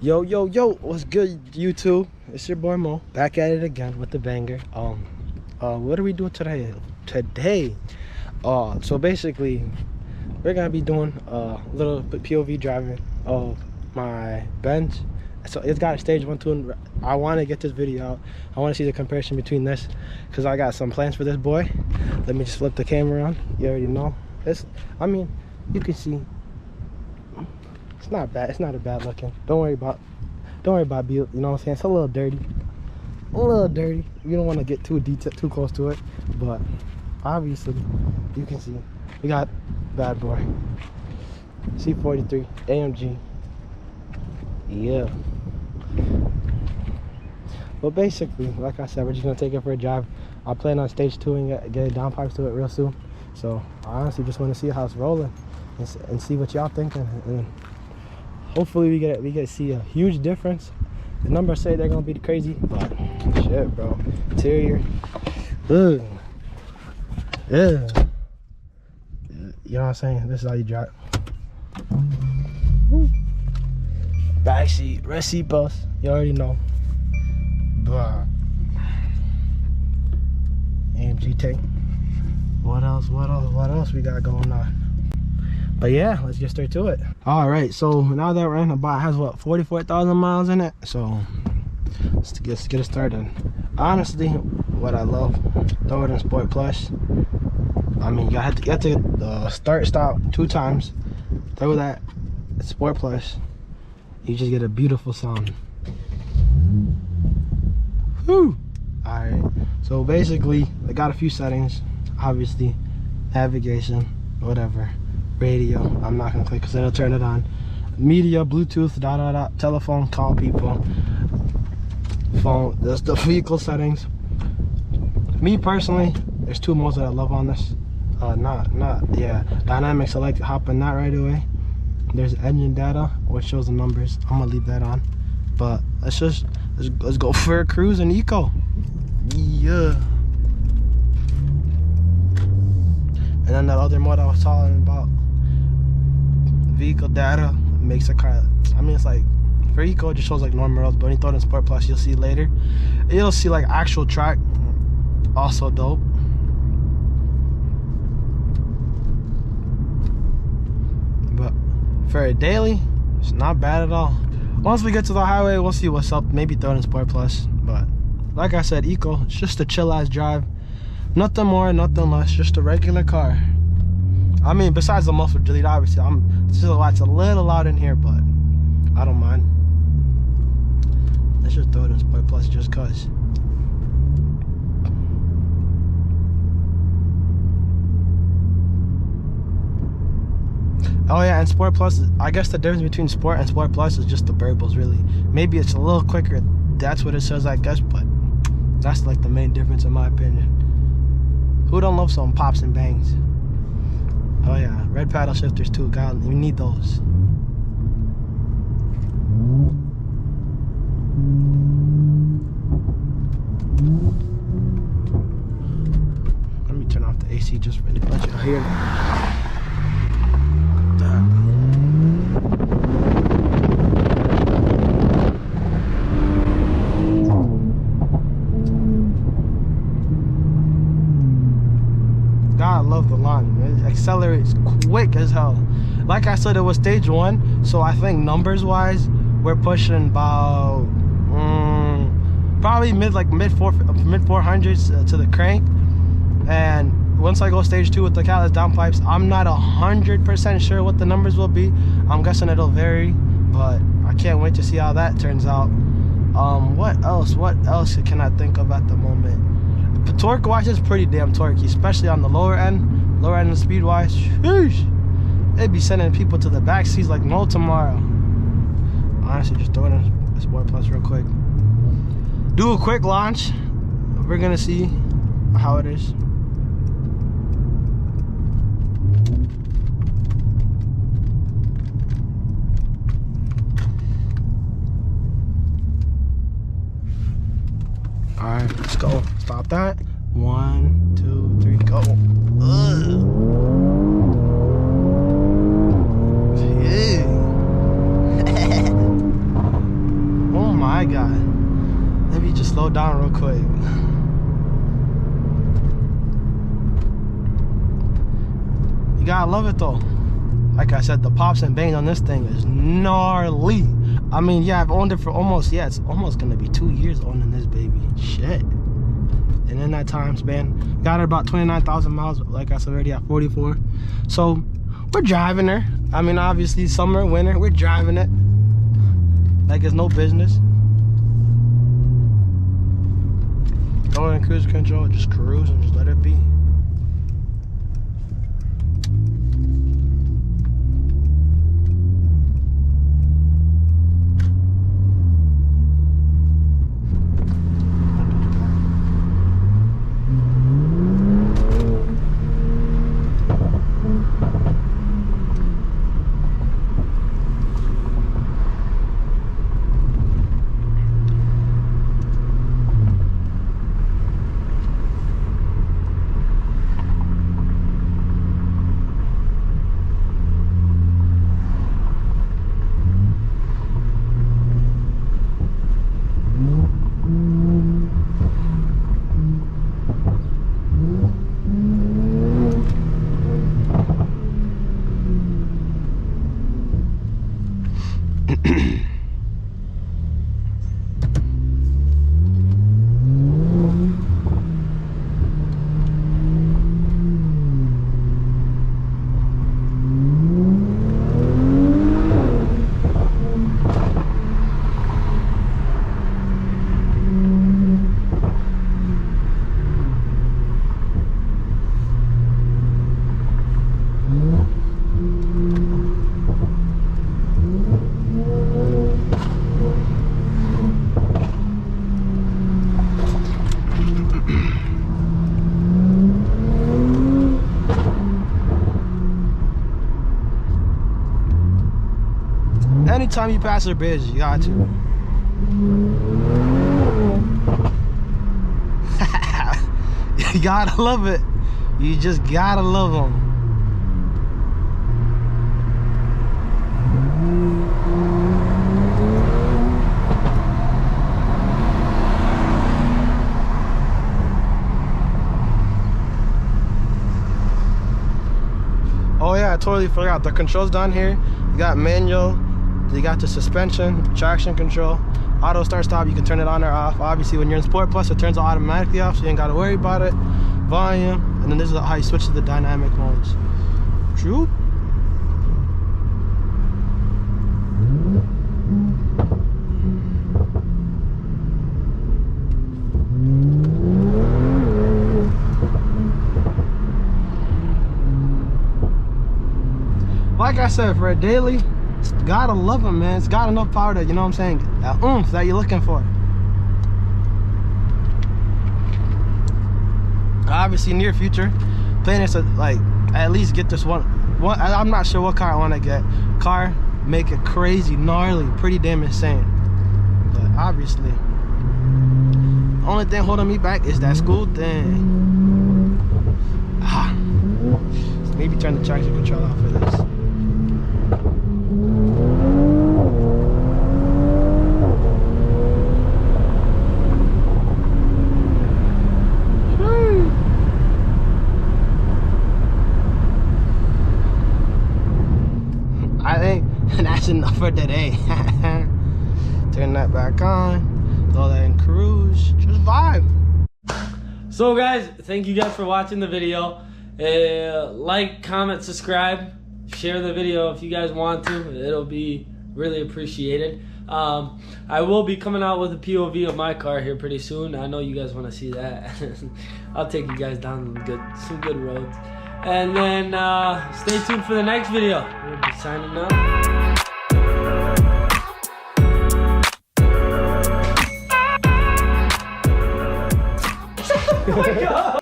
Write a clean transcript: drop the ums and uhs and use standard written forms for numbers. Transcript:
Yo, what's good, YouTube? It's your boy Mo, back at it again with the banger. What are we doing today? So basically, we're gonna be doing a little POV driving of my Benz. So it's got a stage 1, 2, and I want to get this video out. I want to see the comparison between this, because I got some plans for this boy. Let me just flip the camera on. You already know. I mean, you can see. It's not bad. It's not a bad looking. Don't worry about build. You know what I'm saying? It's a little dirty. You don't want to get too close to it, but obviously you can see we got bad boy C43 AMG. Yeah. But basically, like I said, we're just gonna take it for a drive. I plan on stage 2 and get downpipes to it real soon. So I honestly just want to see how it's rolling and see what y'all thinking. And hopefully we get to see a huge difference. The numbers say they're gonna be crazy, but shit, bro. Interior, ugh. Yeah. You know what I'm saying? This is how you drive. Back seat, red seat belts. You already know. But AMG tank. What else we got going on? But yeah, let's get straight to it. All right, so now that we're in the bot, has what, 44,000 miles in it. So let's get it started. Honestly, what I love, throw it in Sport Plus. I mean, you have to start stop 2 times. Throw that Sport Plus. You just get a beautiful sound. Whew. All right. So basically, I got a few settings. Obviously, navigation, whatever. Radio, I'm not gonna click because it'll turn it on. Media, Bluetooth, telephone, call people. Phone, there's the vehicle settings. Me personally, there's 2 modes that I love on this. Dynamic select, hop in that right away. There's engine data, which shows the numbers. I'm gonna leave that on. But let's go for a cruise in eco. Yeah. And then that other mode I was talking about, vehicle data, makes a car, I mean, it's like for eco it just shows like normal roads, but when you throw it in Sport Plus, you'll see later, you'll see like actual track. Also dope. But for a daily, it's not bad at all. Once we get to the highway, we'll see what's up. Maybe throw it in Sport Plus. But like I said, eco, it's just a chill ass drive. Nothing more, nothing less, just a regular car. I mean, besides the muffler delete, obviously, it's a little loud in here, but I don't mind. Let's just throw it in Sport Plus just cause. Oh yeah, and Sport Plus, I guess the difference between Sport and Sport Plus is just the variables, really. Maybe it's a little quicker, that's what it says, I guess, but that's like the main difference in my opinion. Who don't love some pops and bangs? Oh yeah, red paddle shifters too. God, we need those. Let me turn off the AC just for the bunch of here. God, I love the line. It accelerates quick as hell. Like I said, it was stage 1, so I think numbers wise we're pushing about probably mid 400s to the crank. And once I go stage 2 with the catalyst downpipes, I'm not 100% sure what the numbers will be. I'm guessing it'll vary, but I can't wait to see how that turns out. What else can I think of at the moment? But torque wise is pretty damn torquey, especially on the lower end of speed wise. Sheesh. It'd be sending people to the back seats like no tomorrow. Honestly, just throw it in Sport Plus real quick. Do a quick launch. We're gonna see how it is. Alright, let's go. Stop that. 1, 2, 3, go. Yeah. my God. Let me just slow down real quick. You gotta love it though. Like I said, the pops and bangs on this thing is gnarly. I mean, yeah, I've owned it for almost, yeah, it's almost gonna be 2 years owning this baby. Shit. And in that time span, got it about 29,000 miles, like I said, already at 44. So we're driving her. I mean, obviously summer, winter, we're driving it like it's no business. Going in cruise control, just cruise and just let it be. Anytime you pass a bridge, you got to. You gotta love it. You just gotta love them. Oh yeah, I totally forgot. The controls down here, you got manual. You got the suspension, traction control, auto start stop, you can turn it on or off. Obviously when you're in Sport Plus, it turns automatically off, so you ain't gotta worry about it. Volume, and then this is how you switch to the dynamic modes. True. Like I said, for a daily, gotta love them, man. It's got enough power that, you know what I'm saying, that oomph that you're looking for. Obviously near future plan is to like at least get this one. I'm not sure what car I want to get. Car, make it crazy, gnarly, pretty damn insane. But obviously only thing holding me back is that school thing. So maybe turn the traction control off for this. I think that's enough for today. Turn that back on, throw that in cruise, just vibe. So guys, thank you guys for watching the video. Like, comment, subscribe, share the video if you guys want to. It'll be really appreciated. I will be coming out with a POV of my car here pretty soon. I know you guys want to see that. I'll take you guys down some good roads. And then stay tuned for the next video. We'll be signing out. Oh my God.